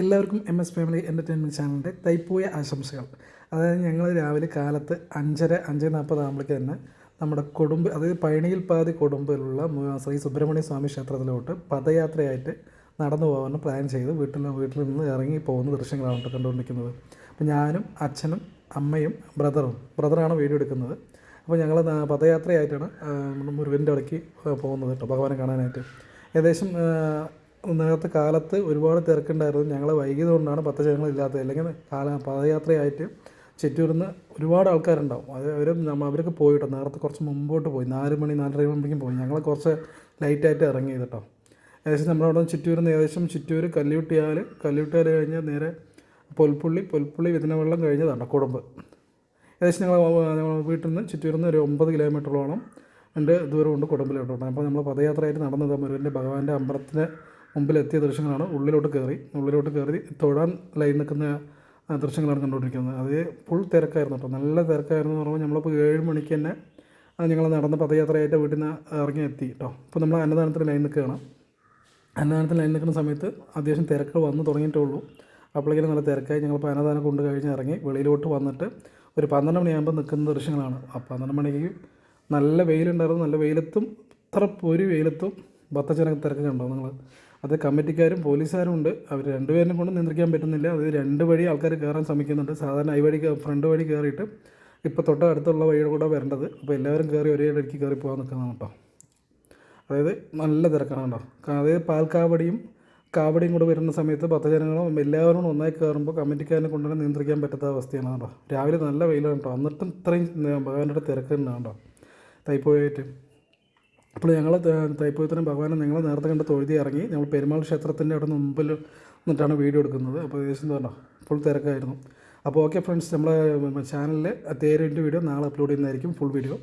എല്ലാവർക്കും MS family entertainment ചാനലിൻ്റെ തൈപ്പൂയ ആശംസകൾ. അതായത് ഞങ്ങൾ രാവിലെ കാലത്ത് 5:40 ആകുമ്പോഴേക്ക് തന്നെ നമ്മുടെ കൊടുമ്പ്, അതായത് പഴനിയിൽ പാതി കൊടുമ്പിലുള്ള ശ്രീ സുബ്രഹ്മണ്യ സ്വാമി ക്ഷേത്രത്തിലോട്ട് പദയാത്രയായിട്ട് നടന്നു പോകാൻ പ്ലാൻ ചെയ്ത് വീട്ടിൽ നിന്ന് ഇറങ്ങി പോകുന്ന ദൃശ്യങ്ങളാണ് കേട്ടോ കണ്ടുകൊണ്ടിരിക്കുന്നത്. അപ്പോൾ ഞാനും അച്ഛനും അമ്മയും ബ്രദറാണ് വീഡിയോ എടുക്കുന്നത്. അപ്പോൾ ഞങ്ങൾ പദയാത്രയായിട്ടാണ് മുരുകൻ്റെ ഇടയ്ക്ക് പോകുന്നത് കേട്ടോ, ഭഗവാനെ കാണാനായിട്ട്. ഏകദേശം നേരത്തെ കാലത്ത് ഒരുപാട് തിരക്കുണ്ടായിരുന്നു. ഞങ്ങൾ വൈകിയതുകൊണ്ടാണ് ഭക്തജനങ്ങളില്ലാത്തത്. അല്ലെങ്കിൽ പദയാത്രയായിട്ട് ചിറ്റൂരിൽ നിന്ന് ഒരുപാട് ആൾക്കാരുണ്ടാവും. അവരൊക്കെ പോയിട്ടോ, നേരത്തെ കുറച്ച് മുമ്പോട്ട് പോയി, 4 മണി 4:30 ആകുമ്പോഴേക്കും പോയി. ഞങ്ങൾ കുറച്ച് ലൈറ്റായിട്ട് ഇറങ്ങി കേട്ടോ. ഏകദേശം നമ്മളവിടെ ചിറ്റൂരിൽ നിന്ന് ചിറ്റൂർ കല്ലുകുട്ടിയാൽ കഴിഞ്ഞ് നേരെ പൊൽപ്പുള്ളി വിതനവെള്ളം കഴിഞ്ഞതാണ് കൊടുമ്പ്. ഏകദേശം ഞങ്ങൾ വീട്ടിൽ നിന്ന് ചിറ്റൂരിൽ നിന്ന് ഒരു 9 കിലോമീറ്ററോളം ദൂരമുണ്ട് കൊടുമ്പിലോട്ട്. അപ്പോൾ നമ്മൾ പദയാത്രയായിട്ട് നടന്നത് മുരുകൻ്റെ ഭഗവാന്റെ അമ്പലത്തിന് മുമ്പിലെത്തിയ ദൃശ്യങ്ങളാണ്. ഉള്ളിലോട്ട് കയറി തൊഴാൻ ലൈൻ നിൽക്കുന്ന ദൃശ്യങ്ങളാണ് കണ്ടുകൊണ്ടിരിക്കുന്നത്. അത് ഫുൾ തിരക്കായിരുന്നു കേട്ടോ, നല്ല തിരക്കായിരുന്നു എന്ന് പറയുമ്പോൾ നമ്മളിപ്പോൾ 7 മണിക്ക് തന്നെ ഞങ്ങൾ നടന്ന് പദയാത്രയായിട്ട് വീട്ടിൽ നിന്ന് ഇറങ്ങി എത്തി കേട്ടോ. ഇപ്പോൾ നമ്മൾ അന്നദാനത്തിന് ലൈൻ നിൽക്കുകയാണ്. അന്നദാനത്തിന് ലൈൻ നിൽക്കുന്ന സമയത്ത് അത്യാവശ്യം തിരക്ക് വന്ന് തുടങ്ങിയിട്ടേ ഉള്ളൂ. അപ്പോഴേക്കും നല്ല തിരക്കായി. ഞങ്ങളിപ്പോൾ അന്നദാനം കൊണ്ട് കഴിഞ്ഞ് ഇറങ്ങി വെളിയിലോട്ട് വന്നിട്ട് ഒരു 12 മണിയാകുമ്പോൾ നിൽക്കുന്ന ദൃശ്യങ്ങളാണ്. ആ 12 മണിക്ക് നല്ല വെയിലുണ്ടായിരുന്നു. നല്ല വെയിലത്തും വെയിലത്തും ഭക്തജന തിരക്ക് കണ്ടോ നിങ്ങൾ? അത് കമ്മിറ്റിക്കാരും പോലീസുകാരും ഉണ്ട്. അവർ രണ്ടുപേരിനെ കൊണ്ട് നിയന്ത്രിക്കാൻ പറ്റുന്നില്ല. അത് 2 വഴി ആൾക്കാർ കയറാൻ ശ്രമിക്കുന്നുണ്ട്. സാധാരണ ഫ്രണ്ട് വഴി കയറിയിട്ട് ഇപ്പോൾ അടുത്തുള്ള വഴിയുടെ കൂടെ വരേണ്ടത്. അപ്പോൾ എല്ലാവരും കയറി ഒരേ ഇടയ്ക്ക് കയറി പോകാൻ നിൽക്കുന്നതാണ് കേട്ടോ. അതായത് നല്ല തിരക്കാണ് കേട്ടോ. അതായത് കാവടിയും കൂടെ വരുന്ന സമയത്ത് ഭക്തജനങ്ങളും എല്ലാവരും ഒന്നായി കയറുമ്പോൾ കമ്മിറ്റിക്കാരനെ കൊണ്ടുതന്നെ നിയന്ത്രിക്കാൻ പറ്റാത്ത അവസ്ഥയാണ് കേട്ടോ. രാവിലെ നല്ല വെയിലാണ് കേട്ടോ. എന്നിട്ടും ഇത്രയും ഭഗവാന്റെ തിരക്ക് തന്നെയാണ് കേട്ടോ തൈപ്പൂയായിട്ട്. അപ്പോൾ ഞങ്ങൾ തൈപ്പൂയത്തിന് ഭഗവാനെ ഞങ്ങൾ നേരത്തെ കണ്ട് തൊഴുതി ഇറങ്ങി. ഞങ്ങൾ പെരുമാൾ ക്ഷേത്രത്തിൻ്റെ അവിടെ മുമ്പിൽ നിന്നിട്ടാണ് വീഡിയോ എടുക്കുന്നത്. അപ്പോൾ ഏകദേശം പറഞ്ഞോ ഫുൾ തിരക്കായിരുന്നു. അപ്പോൾ ഓക്കെ ഫ്രണ്ട്സ്, നമ്മളെ ചാനലിൽ തേരിൻ്റെ വീഡിയോ നാളെ അപ്ലോഡ് ചെയ്യുന്നതായിരിക്കും, ഫുൾ വീഡിയോ.